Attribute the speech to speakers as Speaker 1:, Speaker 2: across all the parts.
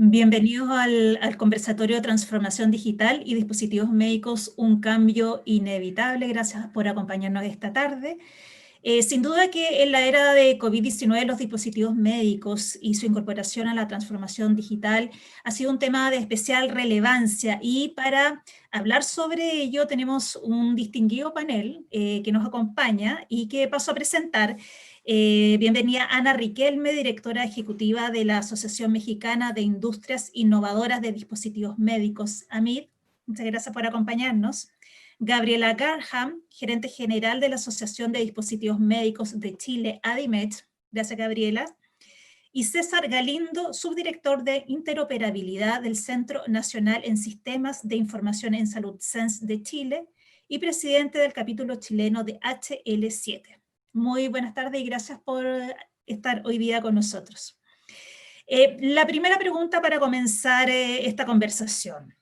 Speaker 1: Bienvenidos al conversatorio de transformación digital y dispositivos médicos, un cambio inevitable. Gracias por acompañarnos esta tarde. Sin duda que en la era de COVID-19 los dispositivos médicos y su incorporación a la transformación digital ha sido un tema de especial relevancia, y para hablar sobre ello tenemos un distinguido panel que nos acompaña y que paso a presentar. Bienvenida Ana Riquelme, directora ejecutiva de la Asociación Mexicana de Industrias Innovadoras de Dispositivos Médicos, AMID. Muchas gracias por acompañarnos. Gabriela Garham, gerente general de la Asociación de Dispositivos Médicos de Chile, ADIMED. Gracias, Gabriela. Y César Galindo, subdirector de interoperabilidad del Centro Nacional en Sistemas de Información en Salud, CENS de Chile, y presidente del capítulo chileno de HL7. Muy buenas tardes y gracias por estar hoy día con nosotros. La primera pregunta para comenzar esta conversación.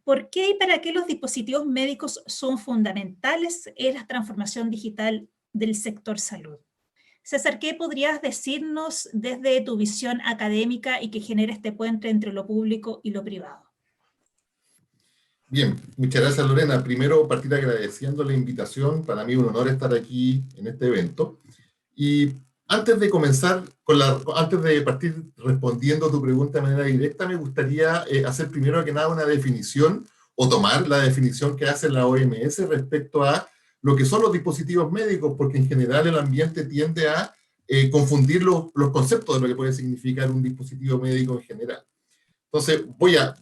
Speaker 1: ¿Por qué y para qué los dispositivos médicos son fundamentales en la transformación digital del sector salud? César, ¿qué podrías decirnos desde tu visión académica y que genera este puente entre lo público y lo privado?
Speaker 2: Bien, muchas gracias, Lorena. Primero, partir agradeciendo la invitación. Para mí es un honor estar aquí en este evento. Y antes de comenzar, antes de partir respondiendo tu pregunta de manera directa, me gustaría hacer primero que nada una definición, o tomar la definición que hace la OMS respecto a lo que son los dispositivos médicos, porque en general el ambiente tiende a confundir los conceptos de lo que puede significar un dispositivo médico en general. Entonces,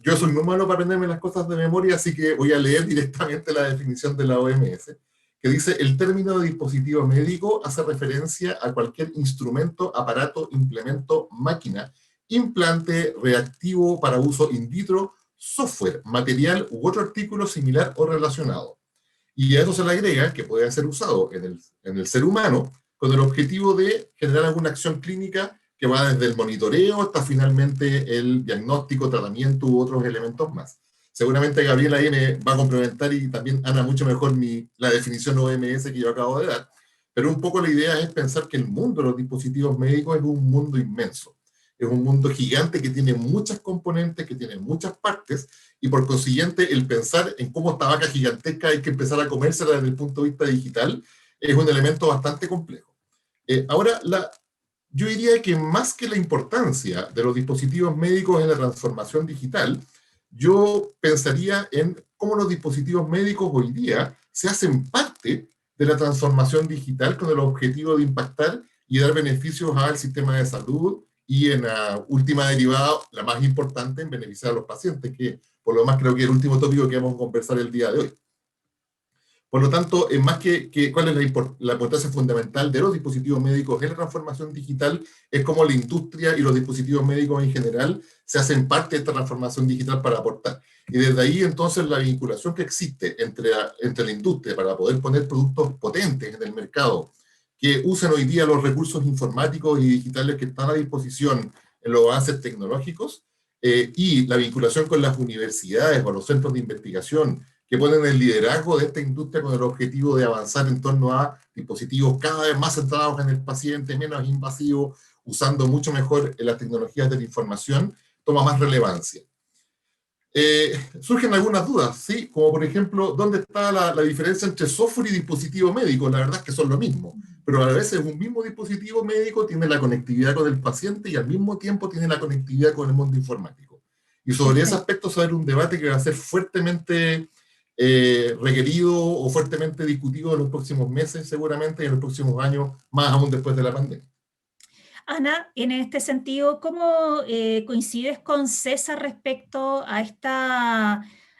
Speaker 2: yo soy muy malo para aprenderme las cosas de memoria, así que voy a leer directamente la definición de la OMS, que dice: el término de dispositivo médico hace referencia a cualquier instrumento, aparato, implemento, máquina, implante, reactivo para uso in vitro, software, material u otro artículo similar o relacionado. Y a eso se le agrega que puede ser usado en el ser humano con el objetivo de generar alguna acción clínica que va desde el monitoreo hasta finalmente el diagnóstico, tratamiento u otros elementos más. Seguramente Gabriela ahí me va a complementar, y también Ana mucho mejor la definición OMS que yo acabo de dar, pero un poco la idea es pensar que el mundo de los dispositivos médicos es un mundo inmenso, es un mundo gigante que tiene muchas componentes, que tiene muchas partes, y por consiguiente el pensar en cómo esta vaca gigantesca hay que empezar a comérsela desde el punto de vista digital es un elemento bastante complejo. Ahora, yo diría que más que la importancia de los dispositivos médicos en la transformación digital, yo pensaría en cómo los dispositivos médicos hoy día se hacen parte de la transformación digital con el objetivo de impactar y dar beneficios al sistema de salud, y en la última derivada, la más importante, en beneficiar a los pacientes, que por lo más creo que es el último tópico que vamos a conversar el día de hoy. Por lo tanto, más que cuál es la importancia fundamental de los dispositivos médicos en la transformación digital, es cómo la industria y los dispositivos médicos en general se hacen parte de esta transformación digital para aportar. Y desde ahí, entonces, la vinculación que existe entre la industria para poder poner productos potentes en el mercado, que usen hoy día los recursos informáticos y digitales que están a disposición en los avances tecnológicos, y la vinculación con las universidades o los centros de investigación que ponen el liderazgo de esta industria con el objetivo de avanzar en torno a dispositivos cada vez más centrados en el paciente, menos invasivos, usando mucho mejor las tecnologías de la información, toma más relevancia. Surgen algunas dudas, ¿sí? Como por ejemplo, ¿dónde está la diferencia entre software y dispositivo médico? La verdad es que son lo mismo, pero a veces un mismo dispositivo médico tiene la conectividad con el paciente y al mismo tiempo tiene la conectividad con el mundo informático. Y sobre ese aspecto se va a haber un debate que va a ser fuertemente requerido o fuertemente discutido en los próximos meses, seguramente, y en los próximos años, más aún después de la pandemia.
Speaker 1: Ana, en este sentido, ¿cómo coincides con César respecto a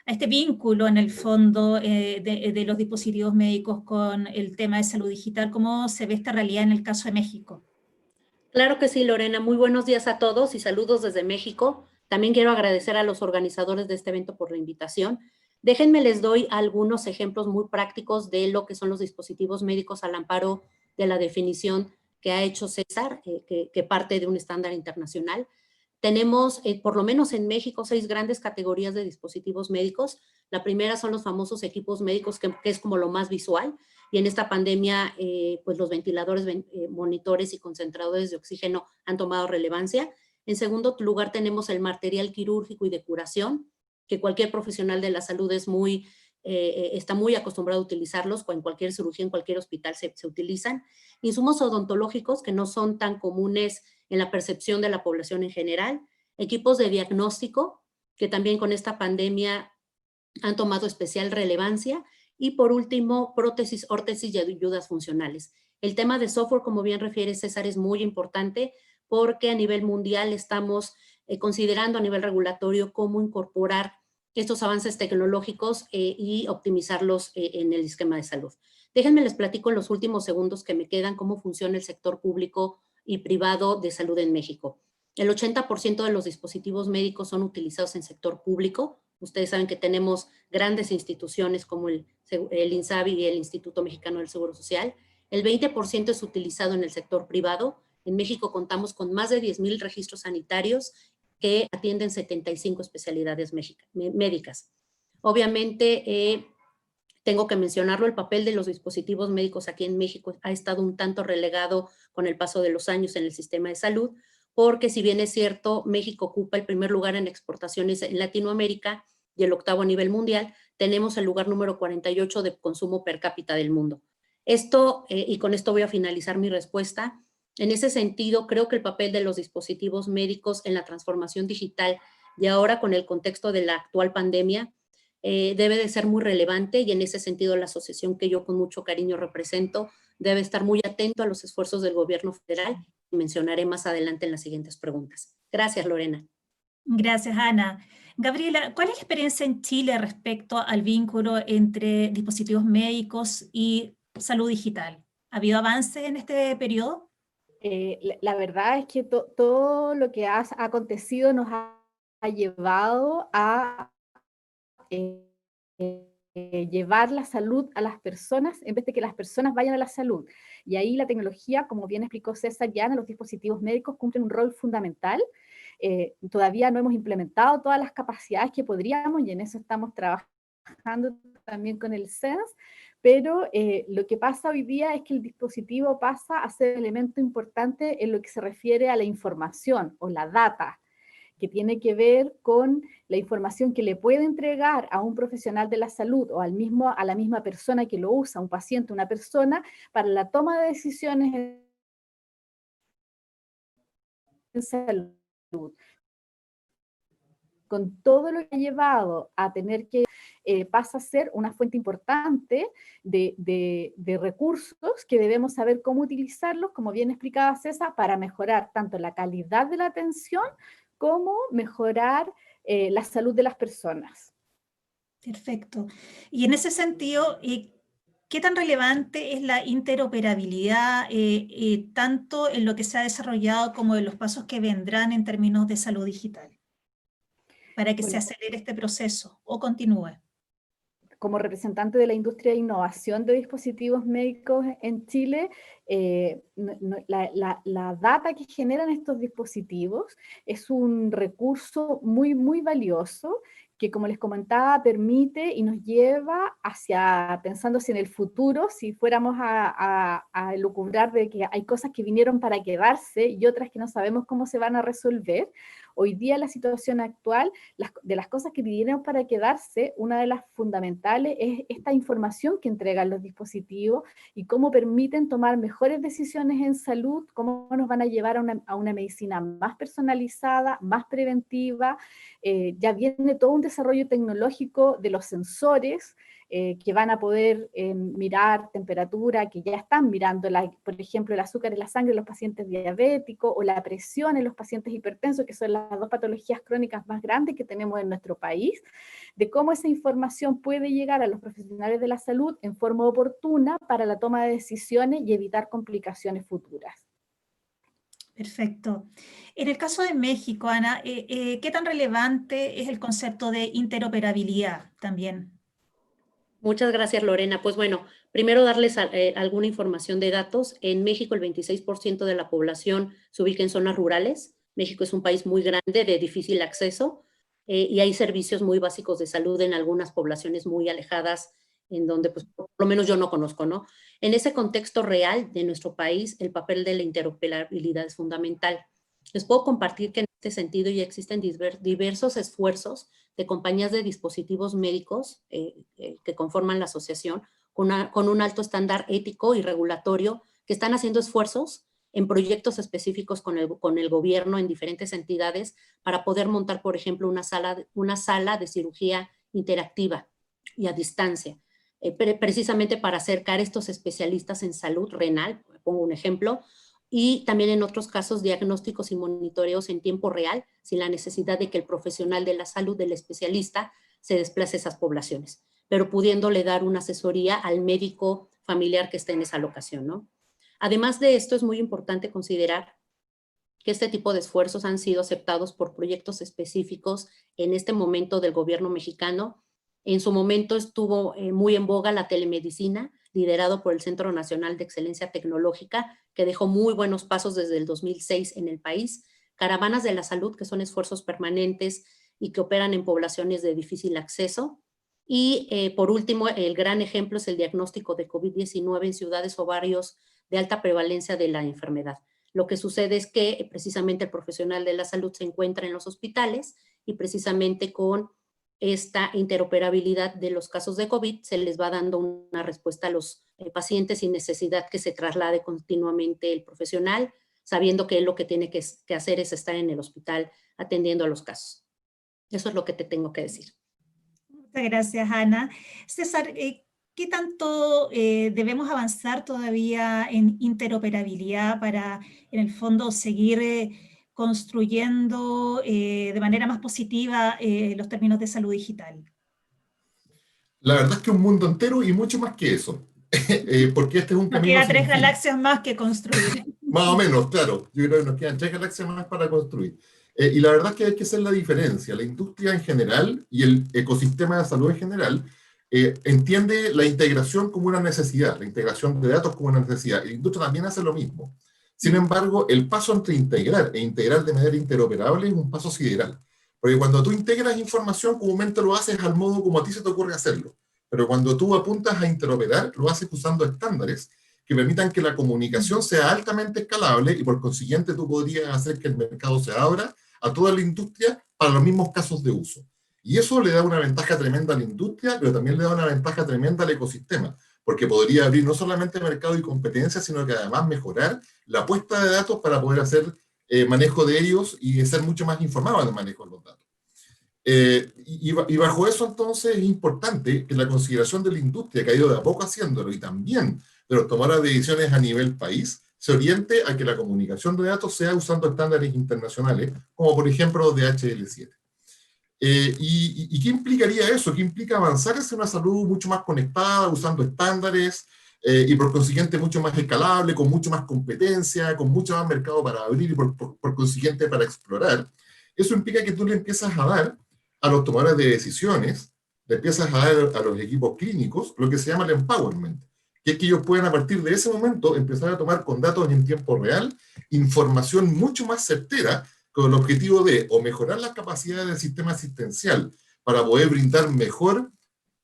Speaker 1: este vínculo, en el fondo, de los dispositivos médicos con el tema de salud digital? ¿Cómo se ve esta realidad en el caso de México?
Speaker 3: Claro que sí, Lorena. Muy buenos días a todos y saludos desde México. También quiero agradecer a los organizadores de este evento por la invitación. Déjenme les doy algunos ejemplos muy prácticos de lo que son los dispositivos médicos al amparo de la definición que ha hecho César, que parte de un estándar internacional. Tenemos, por lo menos en México, 6 grandes categorías de dispositivos médicos. La primera son los famosos equipos médicos, que es como lo más visual. Y en esta pandemia, pues los ventiladores, monitores y concentradores de oxígeno han tomado relevancia. En segundo lugar, tenemos el material quirúrgico y de curación, que cualquier profesional de la salud está muy acostumbrado a utilizarlos, en cualquier cirugía, en cualquier hospital se utilizan. Insumos odontológicos que no son tan comunes en la percepción de la población en general. Equipos de diagnóstico, que también con esta pandemia han tomado especial relevancia. Y por último, prótesis, órtesis y ayudas funcionales. El tema de software, como bien refiere César, es muy importante porque a nivel mundial estamos considerando a nivel regulatorio cómo incorporar estos avances tecnológicos y optimizarlos en el esquema de salud. Déjenme les platico en los últimos segundos que me quedan cómo funciona el sector público y privado de salud en México. El 80% de los dispositivos médicos son utilizados en sector público. Ustedes saben que tenemos grandes instituciones como el INSABI y el Instituto Mexicano del Seguro Social. El 20% es utilizado en el sector privado. En México contamos con más de 10,000 registros sanitarios que atienden 75 especialidades médicas. Obviamente, tengo que mencionarlo, el papel de los dispositivos médicos aquí en México ha estado un tanto relegado con el paso de los años en el sistema de salud, porque si bien es cierto, México ocupa el primer lugar en exportaciones en Latinoamérica y el 8º a nivel mundial, tenemos el lugar número 48 de consumo per cápita del mundo. Esto, y con esto voy a finalizar mi respuesta, en ese sentido, creo que el papel de los dispositivos médicos en la transformación digital y ahora con el contexto de la actual pandemia debe de ser muy relevante y en ese sentido la asociación que yo con mucho cariño represento debe estar muy atento a los esfuerzos del gobierno federal y mencionaré más adelante en las siguientes preguntas. Gracias, Lorena.
Speaker 1: Gracias, Ana. Gabriela, ¿cuál es la experiencia en Chile respecto al vínculo entre dispositivos médicos y salud digital? ¿Ha habido avances en este periodo?
Speaker 4: La verdad es que todo lo que ha acontecido nos ha llevado a llevar la salud a las personas en vez de que las personas vayan a la salud. Y ahí la tecnología, como bien explicó César, ya en los dispositivos médicos cumplen un rol fundamental. Todavía no hemos implementado todas las capacidades que podríamos y en eso estamos trabajando también con el SENS, pero lo que pasa hoy día es que el dispositivo pasa a ser un elemento importante en lo que se refiere a la información o la data, que tiene que ver con la información que le puede entregar a un profesional de la salud o a la misma persona que lo usa, un paciente, una persona, para la toma de decisiones en salud. Con todo lo que ha llevado a tener que pasa a ser una fuente importante de recursos que debemos saber cómo utilizarlos, como bien explicaba César, para mejorar tanto la calidad de la atención como mejorar la salud de las personas.
Speaker 1: Perfecto. Y en ese sentido, ¿qué tan relevante es la interoperabilidad, tanto en lo que se ha desarrollado como en los pasos que vendrán en términos de salud digital, para que se acelere este proceso o continúe?
Speaker 4: Como representante de la industria de innovación de dispositivos médicos en Chile, la data que generan estos dispositivos es un recurso muy, muy valioso que, como les comentaba, permite y nos lleva hacia, pensando en el futuro, si fuéramos a elucubrar de que hay cosas que vinieron para quedarse y otras que no sabemos cómo se van a resolver. Hoy día la situación actual, de las cosas que vinieron para quedarse, una de las fundamentales es esta información que entregan los dispositivos y cómo permiten tomar mejores decisiones en salud, cómo nos van a llevar a una medicina más personalizada, más preventiva. Ya viene todo un desarrollo tecnológico de los sensores que van a poder mirar temperatura, que ya están mirando, por ejemplo, el azúcar en la sangre en los pacientes diabéticos o la presión en los pacientes hipertensos, que son las dos patologías crónicas más grandes que tenemos en nuestro país, de cómo esa información puede llegar a los profesionales de la salud en forma oportuna para la toma de decisiones y evitar complicaciones futuras.
Speaker 1: Perfecto. En el caso de México, Ana, ¿qué tan relevante es el concepto de interoperabilidad también?
Speaker 3: Muchas gracias, Lorena. Pues bueno, primero darles alguna información de datos. En México, el 26% de la población se ubica en zonas rurales. México es un país muy grande, de difícil acceso, y hay servicios muy básicos de salud en algunas poblaciones muy alejadas, en donde, pues, por lo menos yo no conozco, ¿no? En ese contexto real de nuestro país, el papel de la interoperabilidad es fundamental. Les puedo compartir que en este sentido ya existen diversos esfuerzos de compañías de dispositivos médicos que conforman la asociación con un alto estándar ético y regulatorio, que están haciendo esfuerzos en proyectos específicos con el gobierno en diferentes entidades para poder montar, por ejemplo, una sala de cirugía interactiva y a distancia, precisamente para acercar a estos especialistas en salud renal, pongo un ejemplo, y también en otros casos diagnósticos y monitoreos en tiempo real, sin la necesidad de que el profesional de la salud, del especialista, se desplace a esas poblaciones, pero pudiéndole dar una asesoría al médico familiar que esté en esa locación, ¿no? Además de esto, es muy importante considerar que este tipo de esfuerzos han sido aceptados por proyectos específicos en este momento del gobierno mexicano. En su momento estuvo muy en boga la telemedicina, liderado por el Centro Nacional de Excelencia Tecnológica, que dejó muy buenos pasos desde el 2006 en el país. Caravanas de la salud, que son esfuerzos permanentes y que operan en poblaciones de difícil acceso. Y por último, el gran ejemplo es el diagnóstico de COVID-19 en ciudades o barrios de alta prevalencia de la enfermedad. Lo que sucede es que precisamente el profesional de la salud se encuentra en los hospitales y precisamente con esta interoperabilidad de los casos de COVID se les va dando una respuesta a los pacientes sin necesidad que se traslade continuamente el profesional, sabiendo que él lo que tiene que hacer es estar en el hospital atendiendo a los casos. Eso es lo que te tengo que decir.
Speaker 1: Muchas gracias, Ana. César, ¿qué tanto debemos avanzar todavía en interoperabilidad para, en el fondo, seguir construyendo de manera más positiva los términos de salud digital?
Speaker 2: La verdad es que un mundo entero y mucho más que eso, porque este es un
Speaker 1: Nos
Speaker 2: camino
Speaker 1: queda
Speaker 2: sin
Speaker 1: 3
Speaker 2: fin.
Speaker 1: galaxias más que construir.
Speaker 2: Más o menos, claro. Yo creo que nos quedan 3 galaxias más para construir. Y la verdad es que hay que hacer la diferencia. La industria en general y el ecosistema de salud en general entiende la integración como una necesidad, la integración de datos como una necesidad. Y la industria también hace lo mismo. Sin embargo, el paso entre integrar e integrar de manera interoperable es un paso sideral. Porque cuando tú integras información, comúnmente lo haces al modo como a ti se te ocurre hacerlo. Pero cuando tú apuntas a interoperar, lo haces usando estándares que permitan que la comunicación sea altamente escalable y por consiguiente tú podrías hacer que el mercado se abra a toda la industria para los mismos casos de uso. Y eso le da una ventaja tremenda a la industria, pero también le da una ventaja tremenda al ecosistema, porque podría abrir no solamente mercado y competencia, sino que además mejorar la puesta de datos para poder hacer manejo de ellos y ser mucho más informado en el manejo de los datos. Y bajo eso entonces es importante que la consideración de la industria, que ha ido de a poco haciéndolo, y también de los tomadores de decisiones a nivel país, se oriente a que la comunicación de datos sea usando estándares internacionales, como por ejemplo los de HL7. ¿Y qué implicaría eso? ¿Qué implica avanzar hacia una salud mucho más conectada, usando estándares, y por consiguiente mucho más escalable, con mucho más competencia, con mucho más mercado para abrir y por consiguiente para explorar? Eso implica que tú le empiezas a dar a los tomadores de decisiones, le empiezas a dar a los equipos clínicos lo que se llama el empowerment, que es que ellos puedan a partir de ese momento empezar a tomar con datos en tiempo real información mucho más certera con el objetivo de o mejorar las capacidades del sistema asistencial para poder brindar mejor,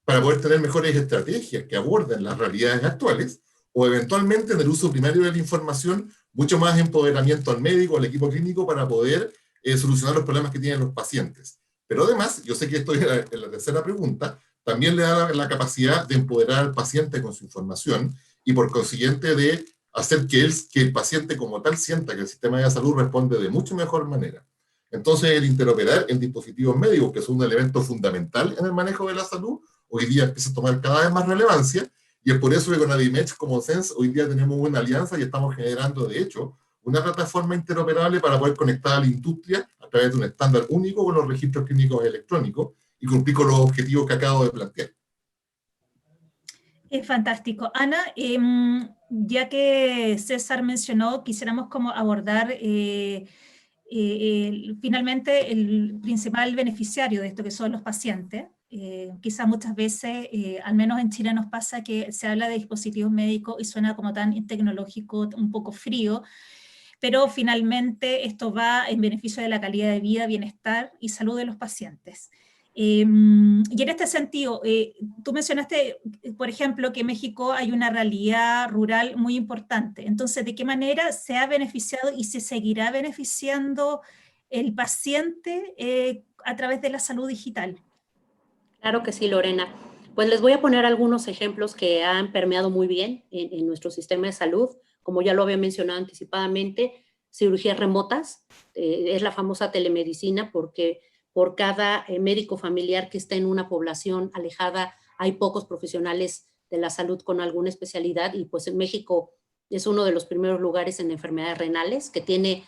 Speaker 2: para poder tener mejores estrategias que aborden las realidades actuales, o eventualmente en el uso primario de la información, mucho más empoderamiento al médico, al equipo clínico para poder solucionar los problemas que tienen los pacientes. Pero además, yo sé que estoy en la tercera pregunta, también le da la capacidad de empoderar al paciente con su información y por consiguiente de hacer que el paciente como tal sienta que el sistema de salud responde de mucho mejor manera. Entonces, el interoperar en dispositivos médicos, que es un elemento fundamental en el manejo de la salud, hoy día empieza a tomar cada vez más relevancia, y es por eso que con Adimech como Sense hoy día tenemos una alianza y estamos generando, de hecho, una plataforma interoperable para poder conectar a la industria a través de un estándar único con los registros clínicos electrónicos y cumplir con los objetivos que acabo de plantear.
Speaker 1: Es fantástico. Ana, ya que César mencionó, quisiéramos como abordar finalmente el principal beneficiario de esto, que son los pacientes. Quizá muchas veces, al menos en Chile nos pasa que se habla de dispositivos médicos y suena como tan tecnológico, un poco frío, pero finalmente esto va en beneficio de la calidad de vida, bienestar y salud de los pacientes. Y en este sentido, tú mencionaste, por ejemplo, que en México hay una realidad rural muy importante. Entonces, ¿de qué manera se ha beneficiado y se seguirá beneficiando el paciente a través de la salud digital?
Speaker 3: Claro que sí, Lorena. Pues les voy a poner algunos ejemplos que han permeado muy bien en nuestro sistema de salud. Como ya lo había mencionado anticipadamente, cirugías remotas, es la famosa telemedicina, porque por cada médico familiar que está en una población alejada, hay pocos profesionales de la salud con alguna especialidad, y pues en México es uno de los primeros lugares en enfermedades renales, que tiene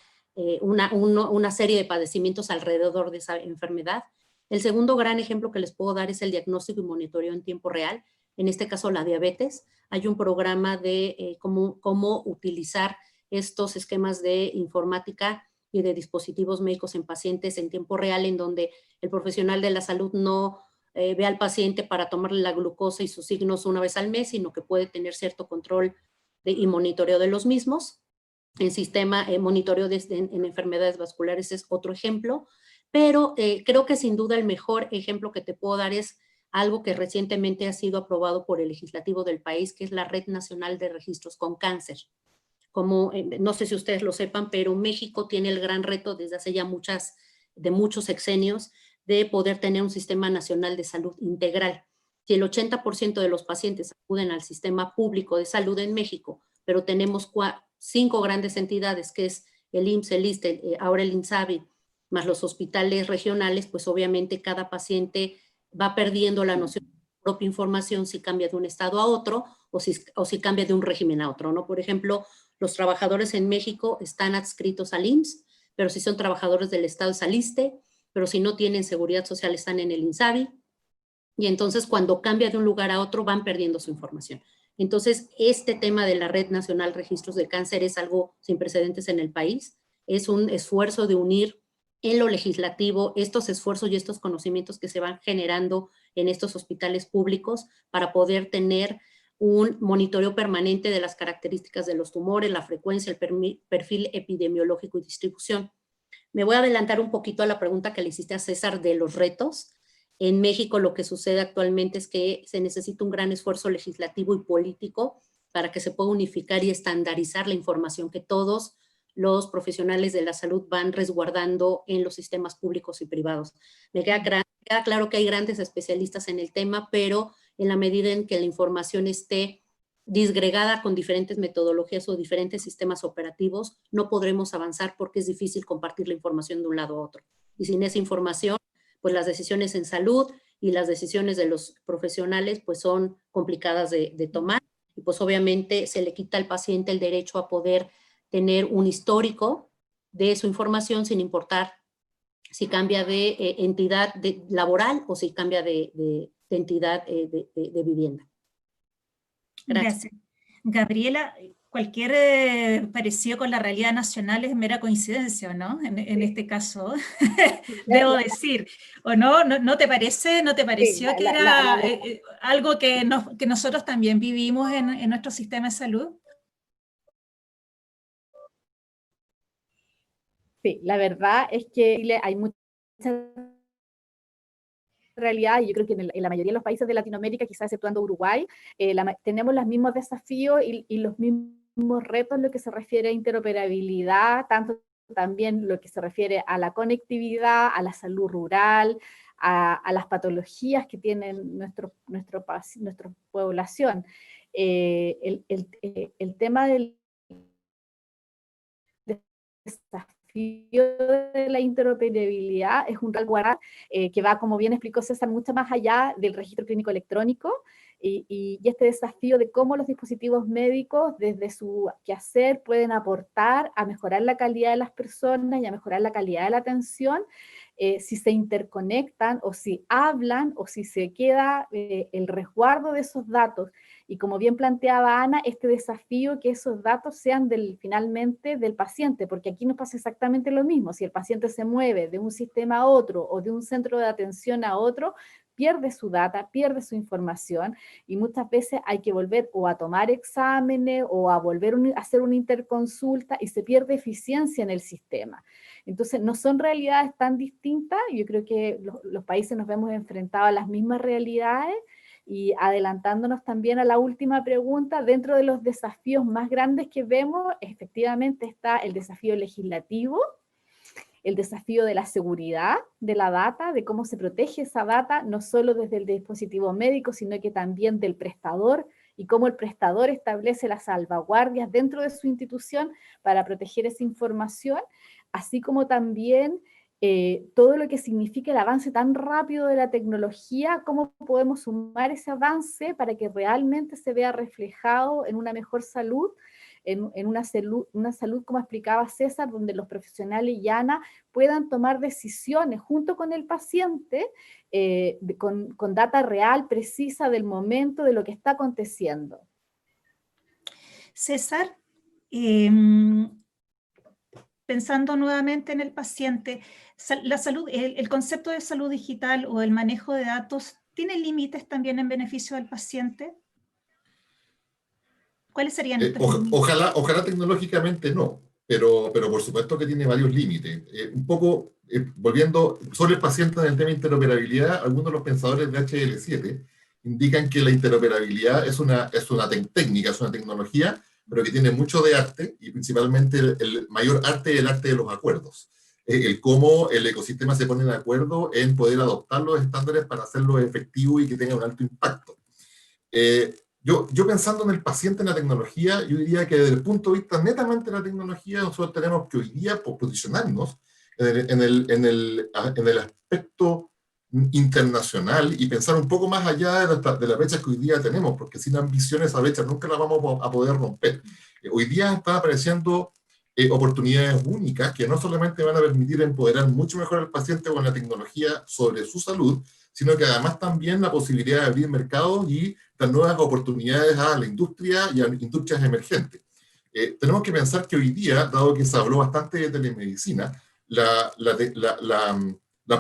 Speaker 3: una serie de padecimientos alrededor de esa enfermedad. El segundo gran ejemplo que les puedo dar es el diagnóstico y monitoreo en tiempo real, en este caso la diabetes. Hay un programa de cómo utilizar estos esquemas de informática y de dispositivos médicos en pacientes en tiempo real, en donde el profesional de la salud no ve al paciente para tomarle la glucosa y sus signos una vez al mes, sino que puede tener cierto control y monitoreo de los mismos. El sistema monitoreo en enfermedades vasculares es otro ejemplo, pero creo que sin duda el mejor ejemplo que te puedo dar es algo que recientemente ha sido aprobado por el legislativo del país, que es la Red Nacional de Registros con Cáncer. Como, no sé si ustedes lo sepan, pero México tiene el gran reto desde hace ya muchos sexenios de poder tener un sistema nacional de salud integral. Si el 80% de los pacientes acuden al sistema público de salud en México, pero tenemos 5 grandes entidades, que es el IMSS, el ISSSTE, ahora el INSABI, más los hospitales regionales, pues obviamente cada paciente va perdiendo la noción de su propia información si cambia de un estado a otro o si cambia de un régimen a otro, ¿no? Por ejemplo, los trabajadores en México están adscritos al IMSS, pero si son trabajadores del Estado es al ISSSTE, pero si no tienen seguridad social están en el INSABI, y entonces cuando cambia de un lugar a otro van perdiendo su información. Entonces, este tema de la Red Nacional Registros de Cáncer es algo sin precedentes en el país, es un esfuerzo de unir en lo legislativo estos esfuerzos y estos conocimientos que se van generando en estos hospitales públicos para poder tener un monitoreo permanente de las características de los tumores, la frecuencia, el perfil epidemiológico y distribución. Me voy a adelantar un poquito a la pregunta que le hiciste a César de los retos. En México lo que sucede actualmente es que se necesita un gran esfuerzo legislativo y político para que se pueda unificar y estandarizar la información que todos los profesionales de la salud van resguardando en los sistemas públicos y privados. Me queda claro que hay grandes especialistas en el tema, pero en la medida en que la información esté disgregada con diferentes metodologías o diferentes sistemas operativos, no podremos avanzar porque es difícil compartir la información de un lado a otro. Y sin esa información, pues las decisiones en salud y las decisiones de los profesionales pues son complicadas de tomar, y pues obviamente se le quita al paciente el derecho a poder tener un histórico de su información sin importar si cambia de entidad laboral o si cambia de entidad de vivienda.
Speaker 1: Gracias. Gabriela, cualquier parecido con la realidad nacional es mera coincidencia, ¿no? En este caso, debo decir, ¿o no? ¿No te parece? ¿No te pareció que era algo que nosotros también vivimos en nuestro sistema de salud?
Speaker 4: Sí, la verdad es que hay muchas realidad, y yo creo que en la mayoría de los países de Latinoamérica, quizás exceptuando Uruguay, tenemos los mismos desafíos y los mismos retos en lo que se refiere a interoperabilidad, tanto también lo que se refiere a la conectividad, a la salud rural, a las patologías que tienen nuestra población. El tema del desafío de la interoperabilidad es un real que va, como bien explicó César, mucho más allá del registro clínico electrónico, y este desafío de cómo los dispositivos médicos desde su quehacer pueden aportar a mejorar la calidad de las personas y a mejorar la calidad de la atención, si se interconectan o si hablan o si se queda el resguardo de esos datos. Y como bien planteaba Ana, este desafío que esos datos sean finalmente del paciente, porque aquí nos pasa exactamente lo mismo. Si el paciente se mueve de un sistema a otro o de un centro de atención a otro, pierde su data, pierde su información, y muchas veces hay que volver o a tomar exámenes o a volver a hacer una interconsulta y se pierde eficiencia en el sistema. Entonces, no son realidades tan distintas. Yo creo que los países nos vemos enfrentados a las mismas realidades. Y adelantándonos también a la última pregunta, dentro de los desafíos más grandes que vemos, efectivamente está el desafío legislativo, el desafío de la seguridad de la data, de cómo se protege esa data, no solo desde el dispositivo médico, sino que también del prestador, y cómo el prestador establece las salvaguardias dentro de su institución para proteger esa información, así como también todo lo que significa el avance tan rápido de la tecnología, cómo podemos sumar ese avance para que realmente se vea reflejado en una mejor salud, en una salud, como explicaba César, donde los profesionales y Ana puedan tomar decisiones junto con el paciente, con data real, precisa del momento, de lo que está aconteciendo.
Speaker 1: César, pensando nuevamente en el paciente, la salud, el concepto de salud digital o el manejo de datos, ¿tiene límites también en beneficio del paciente? ¿Cuáles serían estos límites?
Speaker 2: Ojalá tecnológicamente no, pero por supuesto que tiene varios límites. Un poco, volviendo sobre el paciente en el tema de interoperabilidad, algunos de los pensadores de HL7 indican que la interoperabilidad es una técnica, es una tecnología, pero que tiene mucho de arte, y principalmente el mayor arte es el arte de los acuerdos. El cómo el ecosistema se pone de acuerdo en poder adoptar los estándares para hacerlo efectivo y que tenga un alto impacto. Yo pensando en el paciente, en la tecnología, yo diría que desde el punto de vista netamente de la tecnología, nosotros tenemos que hoy día posicionarnos en el aspecto internacional y pensar un poco más allá de las brechas que hoy día tenemos, porque sin ambición esa brecha nunca la vamos a poder romper. Hoy día están apareciendo oportunidades únicas que no solamente van a permitir empoderar mucho mejor al paciente con la tecnología sobre su salud, sino que además también la posibilidad de abrir mercados y dar nuevas oportunidades a la industria y a industrias emergentes. Tenemos que pensar que hoy día, dado que se habló bastante de telemedicina, la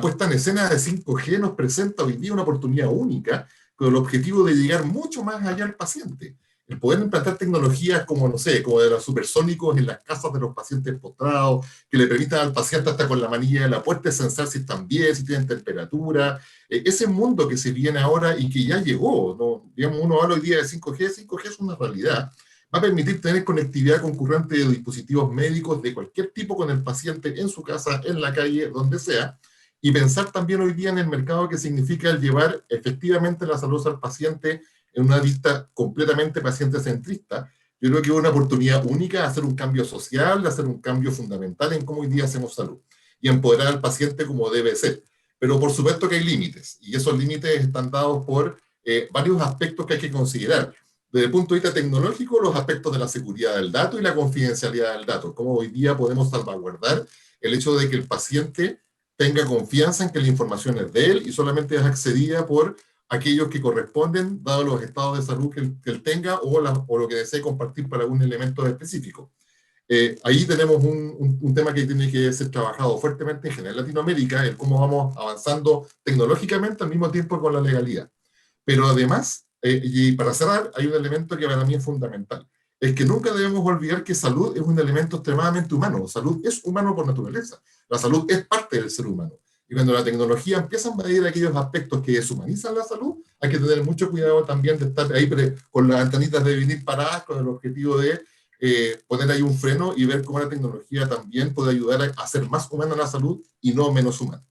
Speaker 2: puesta en escena de 5G nos presenta hoy día una oportunidad única con el objetivo de llegar mucho más allá al paciente. El poder implantar tecnologías como, no sé, como de los supersónicos en las casas de los pacientes postrados, que le permitan al paciente hasta con la manilla de la puerta sensar si están bien, si tienen temperatura. Ese mundo que se viene ahora y que ya llegó, ¿no? Digamos, uno habla hoy día de 5G, 5G es una realidad. Va a permitir tener conectividad concurrente de dispositivos médicos de cualquier tipo con el paciente en su casa, en la calle, donde sea, y pensar también hoy día en el mercado que significa el llevar efectivamente la salud al paciente en una vista completamente paciente centrista. Yo creo que es una oportunidad única de hacer un cambio social, de hacer un cambio fundamental en cómo hoy día hacemos salud y empoderar al paciente como debe ser. Pero por supuesto que hay límites, y esos límites están dados por varios aspectos que hay que considerar. Desde el punto de vista tecnológico, los aspectos de la seguridad del dato y la confidencialidad del dato. Cómo hoy día podemos salvaguardar el hecho de que el paciente tenga confianza en que la información es de él y solamente es accedida por aquellos que corresponden, dado los estados de salud que él tenga o lo que desee compartir para un elemento específico. Ahí tenemos un tema que tiene que ser trabajado fuertemente en general en Latinoamérica, el cómo vamos avanzando tecnológicamente al mismo tiempo con la legalidad. Pero además, y para cerrar, hay un elemento que para mí es fundamental. Es que nunca debemos olvidar que salud es un elemento extremadamente humano. Salud es humano por naturaleza. La salud es parte del ser humano. Y cuando la tecnología empieza a invadir aquellos aspectos que deshumanizan la salud, hay que tener mucho cuidado también de estar ahí con las antenitas de venir paradas con el objetivo de poner ahí un freno y ver cómo la tecnología también puede ayudar a hacer más humana la salud y no menos humana.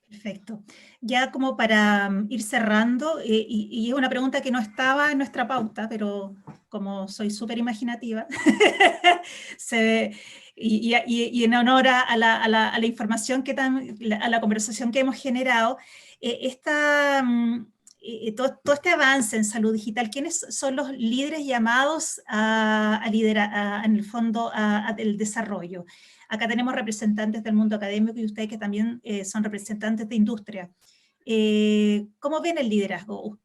Speaker 1: Perfecto. Ya como para ir cerrando, y es una pregunta que no estaba en nuestra pauta, pero como soy súper imaginativa, y en honor a la información, a la conversación que hemos generado, todo este avance en salud digital, ¿quiénes son los líderes llamados a liderar, en el fondo, al desarrollo? Acá tenemos representantes del mundo académico y ustedes que también son representantes de industria. ¿Cómo ven el liderazgo?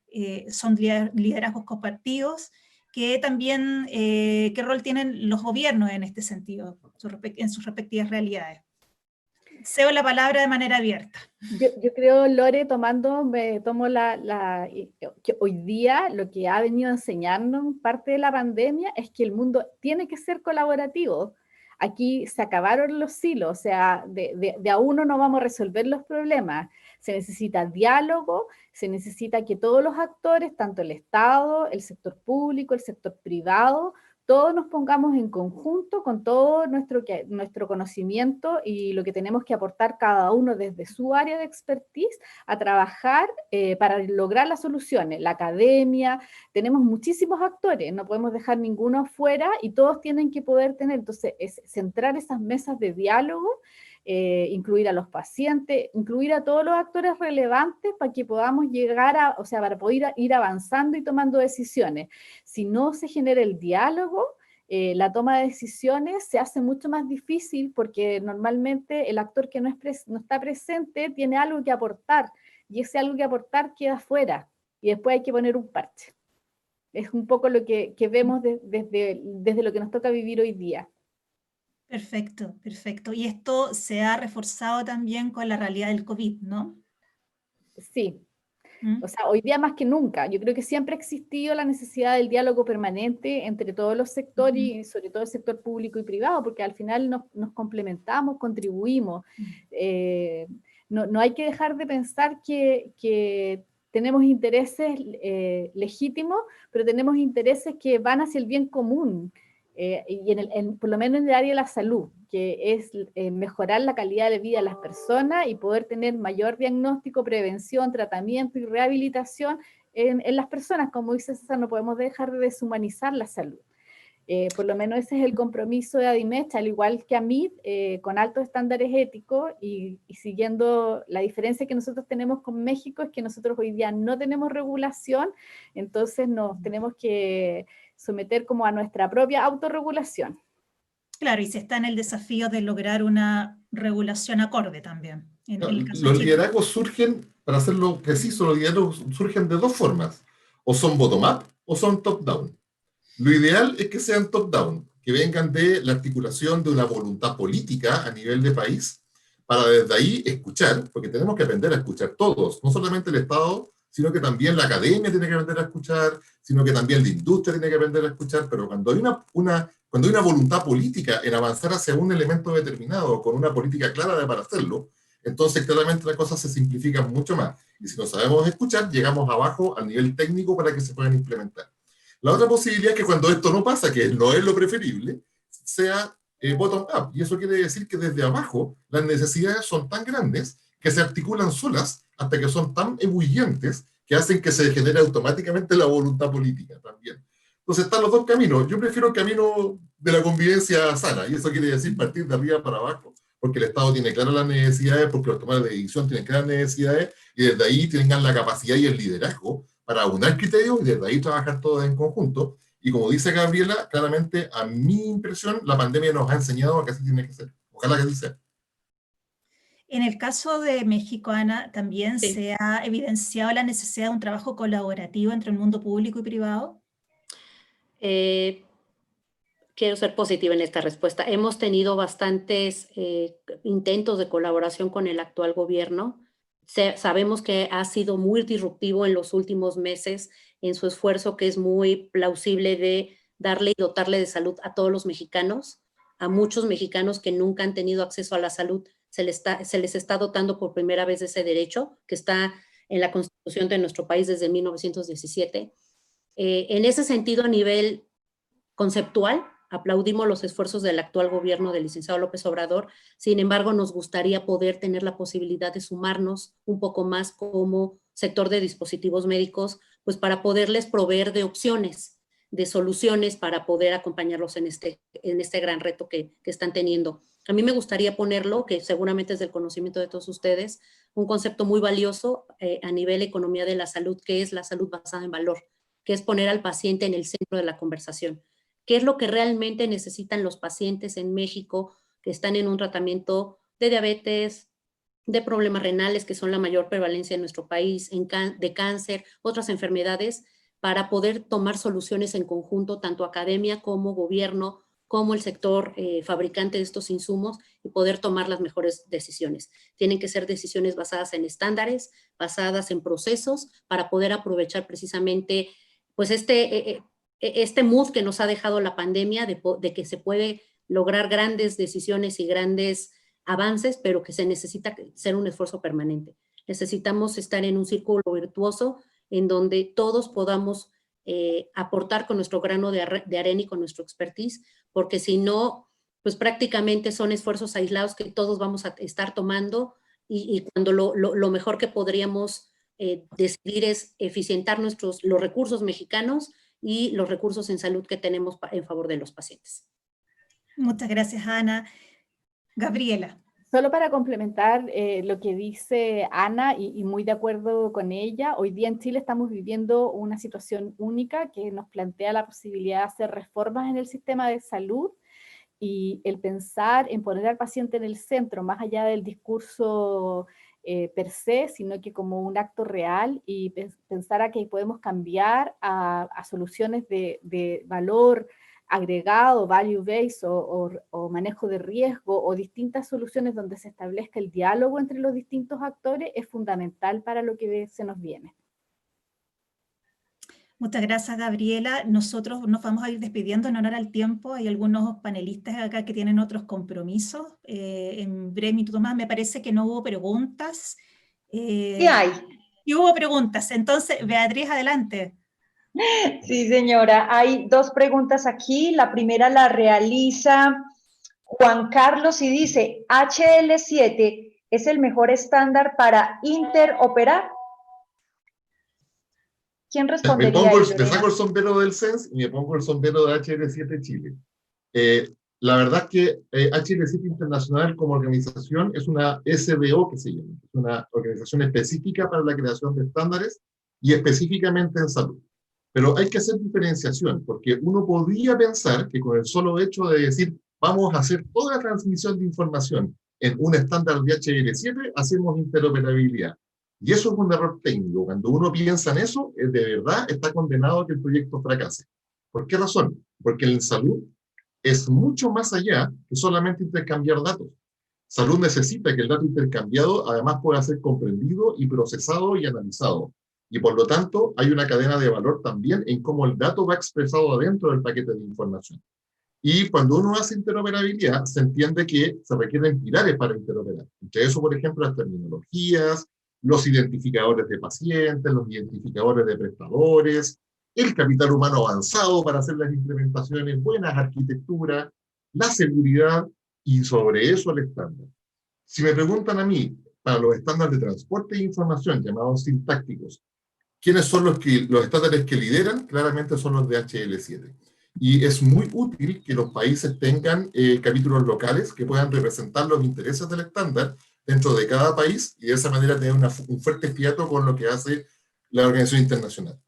Speaker 1: ¿Son liderazgos compartidos? Que también, ¿qué rol tienen los gobiernos en este sentido, en sus respectivas realidades? Cedo la palabra de manera abierta.
Speaker 4: Yo creo, Lore, tomo que hoy día lo que ha venido a enseñarnos parte de la pandemia es que el mundo tiene que ser colaborativo. aquí se acabaron los silos, o sea, de a uno no vamos a resolver los problemas. Se necesita diálogo, se necesita que todos los actores, tanto el Estado, el sector público, el sector privado, todos nos pongamos en conjunto con todo nuestro conocimiento y lo que tenemos que aportar cada uno desde su área de expertise a trabajar para lograr las soluciones. La academia, tenemos muchísimos actores, no podemos dejar ninguno afuera y todos tienen que poder tener, entonces, es centrar esas mesas de diálogo, incluir a los pacientes, incluir a todos los actores relevantes para que podamos llegar a, o sea, para poder ir avanzando y tomando decisiones. Si no se genera el diálogo, la toma de decisiones se hace mucho más difícil porque normalmente el actor que no está presente tiene algo que aportar y ese algo que aportar queda fuera y después hay que poner un parche. Es un poco lo que vemos desde lo que nos toca vivir hoy día.
Speaker 1: Perfecto, perfecto. Y esto se ha reforzado también con la realidad del COVID, ¿no?
Speaker 4: Sí.
Speaker 1: ¿Mm?
Speaker 4: O sea, hoy día más que nunca, yo creo que siempre ha existido la necesidad del diálogo permanente entre todos los sectores y sobre todo el sector público y privado, porque al final nos complementamos, contribuimos. No hay que dejar de pensar que tenemos intereses legítimos, pero tenemos intereses que van hacia el bien común, y por lo menos en el área de la salud, que es mejorar la calidad de vida de las personas y poder tener mayor diagnóstico, prevención, tratamiento y rehabilitación en las personas. Como dice César, no podemos dejar de deshumanizar la salud. Por lo menos ese es el compromiso de Adimecha, al igual que AMIT, con altos estándares éticos y siguiendo la diferencia que nosotros tenemos con México, es que nosotros hoy día no tenemos regulación, entonces nos tenemos que someter como a nuestra propia autorregulación.
Speaker 1: Claro, y se está en el desafío de lograr una regulación acorde también. En el caso de
Speaker 2: Los
Speaker 1: Chile.
Speaker 2: liderazgos surgen, para hacerlo preciso, los liderazgos surgen de dos formas. O son bottom-up o son top-down. Lo ideal es que sean top-down, que vengan de la articulación de una voluntad política a nivel de país, para desde ahí escuchar, porque tenemos que aprender a escuchar todos, no solamente el Estado, sino que también la academia tiene que aprender a escuchar, sino que también la industria tiene que aprender a escuchar, pero cuando hay una voluntad política en avanzar hacia un elemento determinado, con una política clara para hacerlo, entonces claramente las cosas se simplifican mucho más. Y si no sabemos escuchar, llegamos abajo al nivel técnico para que se puedan implementar. La otra posibilidad es que cuando esto no pasa, que no es lo preferible, sea bottom-up. Y eso quiere decir que desde abajo las necesidades son tan grandes que se articulan solas hasta que son tan ebullientes que hacen que se genere automáticamente la voluntad política también. Entonces están los dos caminos. Yo prefiero el camino de la convivencia sana, y eso quiere decir partir de arriba para abajo, porque el Estado tiene claras las necesidades, porque los tomadores de decisión tienen claras necesidades, y desde ahí tengan la capacidad y el liderazgo para aunar criterios y desde ahí trabajar todos en conjunto. Y como dice Gabriela, claramente, a mi impresión, la pandemia nos ha enseñado a que así tiene que ser. Ojalá que así sea.
Speaker 1: En el caso de México, Ana, también
Speaker 3: Sí.
Speaker 1: se ha evidenciado la necesidad de un trabajo colaborativo entre el mundo público y privado.
Speaker 3: Quiero ser positiva en esta respuesta. Hemos tenido bastantes intentos de colaboración con el actual gobierno. Sabemos que ha sido muy disruptivo en los últimos meses en su esfuerzo, que es muy plausible, de darle y dotarle de salud a todos los mexicanos. A muchos mexicanos que nunca han tenido acceso a la salud se les está dotando por primera vez de ese derecho, que está en la Constitución de nuestro país desde 1917. En ese sentido, a nivel conceptual, aplaudimos los esfuerzos del actual gobierno del licenciado López Obrador. Sin embargo, nos gustaría poder tener la posibilidad de sumarnos un poco más como sector de dispositivos médicos, pues para poderles proveer de opciones, de soluciones para poder acompañarlos en este gran reto que están teniendo. A mí me gustaría ponerlo, que seguramente es del conocimiento de todos ustedes, un concepto muy valioso a nivel economía de la salud, que es la salud basada en valor, que es poner al paciente en el centro de la conversación. ¿Qué es lo que realmente necesitan los pacientes en México que están en un tratamiento de diabetes, de problemas renales, que son la mayor prevalencia en nuestro país, de cáncer, otras enfermedades, para poder tomar soluciones en conjunto, tanto academia como gobierno, como el sector fabricante de estos insumos, y poder tomar las mejores decisiones? Tienen que ser decisiones basadas en estándares, basadas en procesos, para poder aprovechar precisamente pues este mood que nos ha dejado la pandemia, de que se puede lograr grandes decisiones y grandes avances, pero que se necesita ser un esfuerzo permanente. Necesitamos estar en un círculo virtuoso en donde todos podamos aportar con nuestro grano de arena y con nuestro expertise, porque si no, pues prácticamente son esfuerzos aislados que todos vamos a estar tomando y cuando lo mejor que podríamos decidir es eficientar los recursos mexicanos y los recursos en salud que tenemos en favor de los pacientes.
Speaker 1: Muchas gracias, Ana. Gabriela.
Speaker 4: Solo para complementar lo que dice Ana, y muy de acuerdo con ella, hoy día en Chile estamos viviendo una situación única que nos plantea la posibilidad de hacer reformas en el sistema de salud, y el pensar en poner al paciente en el centro, más allá del discurso per se, sino que como un acto real, y pensar a que podemos cambiar a soluciones de valor agregado, value-based o manejo de riesgo, o distintas soluciones donde se establezca el diálogo entre los distintos actores, es fundamental para lo que se nos viene.
Speaker 1: Muchas gracias, Gabriela. Nosotros nos vamos a ir despidiendo en honor al tiempo. Hay algunos panelistas acá que tienen otros compromisos. En breve minuto más, me parece que no hubo preguntas.
Speaker 5: Sí hay.
Speaker 1: Y hubo preguntas. Entonces, Beatriz, adelante.
Speaker 5: Sí, señora. Hay dos preguntas aquí. La primera la realiza Juan Carlos y dice, ¿HL7 es el mejor estándar para interoperar? ¿Quién respondería?
Speaker 2: Me saco el sombrero del CENS y me pongo el sombrero de HL7 Chile. La verdad es que HL7 Internacional como organización es una SBO que se llama, es una organización específica para la creación de estándares y específicamente en salud. Pero hay que hacer diferenciación, porque uno podría pensar que con el solo hecho de decir vamos a hacer toda la transmisión de información en un estándar de HL7, hacemos interoperabilidad. Y eso es un error técnico. Cuando uno piensa en eso, de verdad está condenado a que el proyecto fracase. ¿Por qué razón? Porque en salud es mucho más allá que solamente intercambiar datos. Salud necesita que el dato intercambiado además pueda ser comprendido y procesado y analizado. Y por lo tanto hay una cadena de valor también en cómo el dato va expresado adentro del paquete de información. Y cuando uno hace interoperabilidad, se entiende que se requieren pilares para interoperar. Entre eso, por ejemplo, las terminologías, los identificadores de pacientes, los identificadores de prestadores, el capital humano avanzado para hacer las implementaciones, buenas arquitecturas, la seguridad y sobre eso el estándar. Si me preguntan a mí, para los estándares de transporte e información, llamados sintácticos, ¿quiénes son los estándares que lideran? Claramente son los de HL7. Y es muy útil que los países tengan capítulos locales que puedan representar los intereses del estándar dentro de cada país y de esa manera tener un fuerte fiato con lo que hace la organización internacional.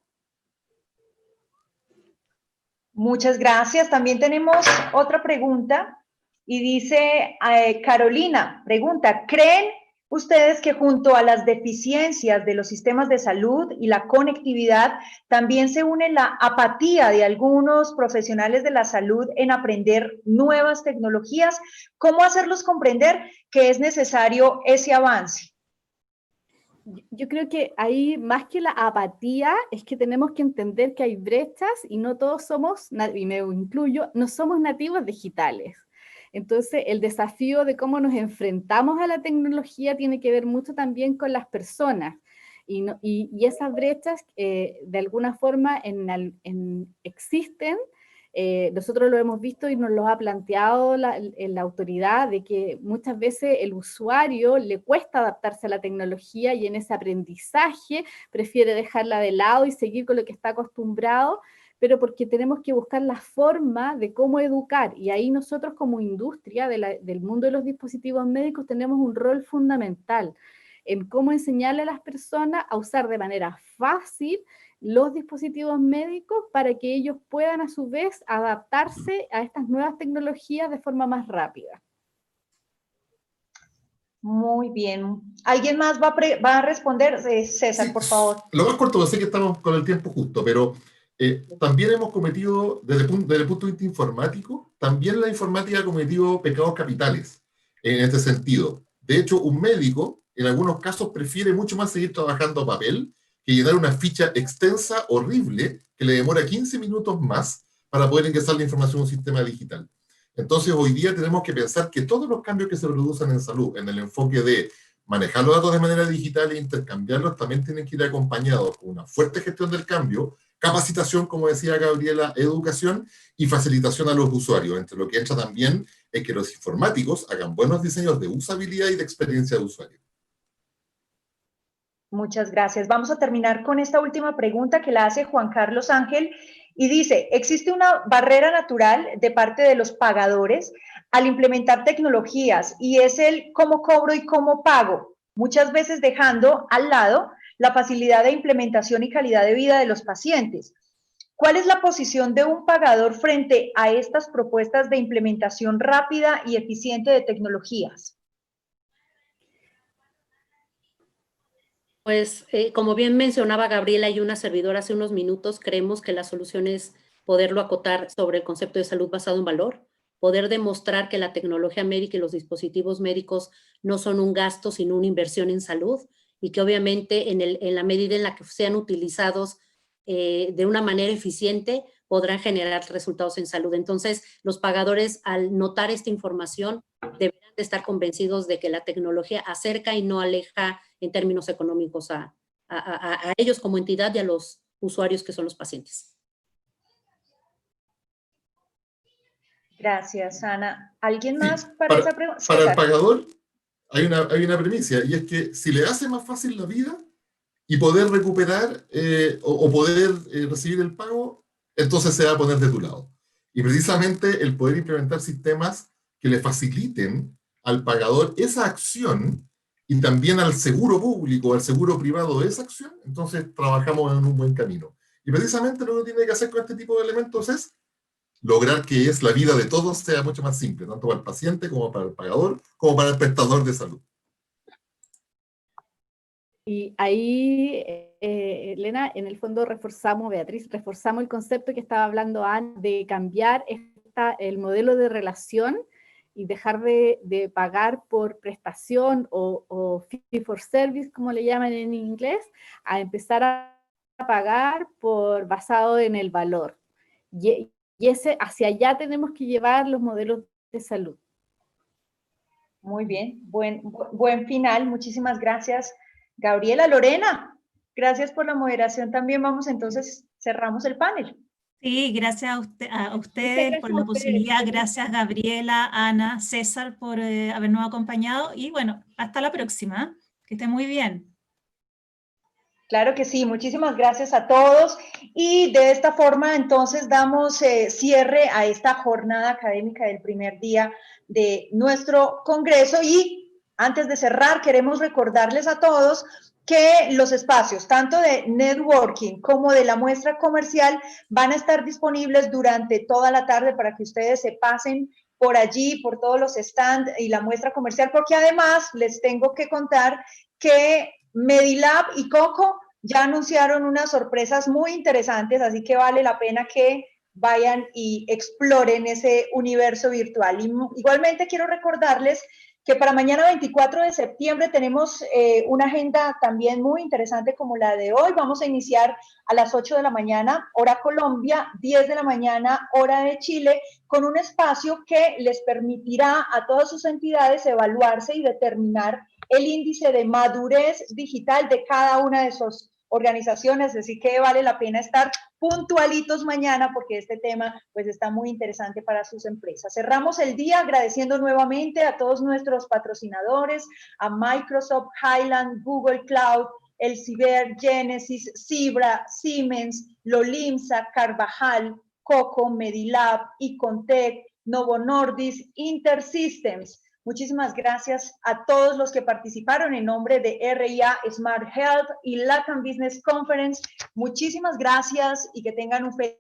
Speaker 5: Muchas gracias. También tenemos otra pregunta y dice Carolina, pregunta, ¿creen ustedes que junto a las deficiencias de los sistemas de salud y la conectividad, también se une la apatía de algunos profesionales de la salud en aprender nuevas tecnologías? ¿Cómo hacerlos comprender que es necesario ese avance?
Speaker 4: Yo creo que ahí, más que la apatía, es que tenemos que entender que hay brechas y no todos somos, y me incluyo, no somos nativos digitales. Entonces, el desafío de cómo nos enfrentamos a la tecnología tiene que ver mucho también con las personas. Y esas brechas, de alguna forma, existen. Nosotros lo hemos visto y nos lo ha planteado la autoridad, de que muchas veces el usuario le cuesta adaptarse a la tecnología y en ese aprendizaje prefiere dejarla de lado y seguir con lo que está acostumbrado, pero porque tenemos que buscar la forma de cómo educar, y ahí nosotros como industria del mundo de los dispositivos médicos tenemos un rol fundamental en cómo enseñarle a las personas a usar de manera fácil los dispositivos médicos para que ellos puedan a su vez adaptarse a estas nuevas tecnologías de forma más rápida.
Speaker 5: Muy bien. ¿Alguien más va a responder? César, sí, por favor.
Speaker 2: Lo más corto, sé que estamos con el tiempo justo, pero también hemos cometido, desde el punto de vista informático, también la informática ha cometido pecados capitales en este sentido. De hecho, un médico, en algunos casos, prefiere mucho más seguir trabajando a papel que llenar una ficha extensa, horrible, que le demora 15 minutos más para poder ingresar la información a un sistema digital. Entonces, hoy día tenemos que pensar que todos los cambios que se producen en salud, en el enfoque de manejar los datos de manera digital e intercambiarlos, también tienen que ir acompañados con una fuerte gestión del cambio, capacitación, como decía Gabriela, educación y facilitación a los usuarios. Entre lo que entra también es que los informáticos hagan buenos diseños de usabilidad y de experiencia de usuario.
Speaker 5: Muchas gracias. Vamos a terminar con esta última pregunta que la hace Juan Carlos Ángel y dice, ¿existe una barrera natural de parte de los pagadores al implementar tecnologías y es el cómo cobro y cómo pago? Muchas veces dejando al lado la facilidad de implementación y calidad de vida de los pacientes. ¿Cuál es la posición de un pagador frente a estas propuestas de implementación rápida y eficiente de tecnologías?
Speaker 3: Pues, como bien mencionaba Gabriela y una servidora hace unos minutos, creemos que la solución es poderlo acotar sobre el concepto de salud basado en valor, poder demostrar que la tecnología médica y los dispositivos médicos no son un gasto, sino una inversión en salud, y que obviamente en la medida en la que sean utilizados de una manera eficiente, podrán generar resultados en salud. Entonces, los pagadores, al notar esta información, deberán de estar convencidos de que la tecnología acerca y no aleja en términos económicos a ellos como entidad y a los usuarios que son los pacientes.
Speaker 5: Gracias, Ana. ¿Alguien más
Speaker 2: Sí,
Speaker 5: para esa pregunta?
Speaker 2: Para el pagador hay una premisa, y es que si le hace más fácil la vida y poder recuperar o poder recibir el pago, entonces se va a poner de tu lado. Y precisamente el poder implementar sistemas que le faciliten al pagador esa acción y también al seguro público, al seguro privado de esa acción, entonces trabajamos en un buen camino. Y precisamente lo que tiene que hacer con este tipo de elementos es lograr que la vida de todos sea mucho más simple, tanto para el paciente como para el pagador, como para el prestador de salud.
Speaker 4: Y ahí, Elena, en el fondo Beatriz, reforzamos el concepto que estaba hablando Ana de cambiar el modelo de relación y dejar de pagar por prestación o fee for service, como le llaman en inglés, a empezar a pagar basado en el valor. Y hacia allá tenemos que llevar los modelos de salud.
Speaker 5: Muy bien, buen final. Muchísimas gracias, Gabriela. Lorena, gracias por la moderación también. Vamos entonces, cerramos el panel.
Speaker 1: Sí, gracias a ustedes por la posibilidad. Gracias, Gabriela, Ana, César, por habernos acompañado. Y bueno, hasta la próxima. Que estén muy bien.
Speaker 5: Claro que sí, muchísimas gracias a todos y de esta forma entonces damos cierre a esta jornada académica del primer día de nuestro congreso y antes de cerrar queremos recordarles a todos que los espacios tanto de networking como de la muestra comercial van a estar disponibles durante toda la tarde para que ustedes se pasen por allí, por todos los stands y la muestra comercial, porque además les tengo que contar que Medilab y Coco ya anunciaron unas sorpresas muy interesantes, así que vale la pena que vayan y exploren ese universo virtual. Y igualmente quiero recordarles que para mañana 24 de septiembre tenemos una agenda también muy interesante como la de hoy. Vamos a iniciar a las 8 de la mañana, hora Colombia, 10 de la mañana, hora de Chile, con un espacio que les permitirá a todas sus entidades evaluarse y determinar el índice de madurez digital de cada una de sus organizaciones, así que vale la pena estar puntualitos mañana porque este tema pues está muy interesante para sus empresas. Cerramos el día agradeciendo nuevamente a todos nuestros patrocinadores, a Microsoft, Highland, Google Cloud, Elsevier, Genesis, Zebra, Siemens, Lolimsa, Carvajal, Coco, Medilab, Icontec, Novo Nordisk, Intersystems. Muchísimas gracias a todos los que participaron en nombre de RIA Smart Health y Latin Business Conference. Muchísimas gracias y que tengan un feliz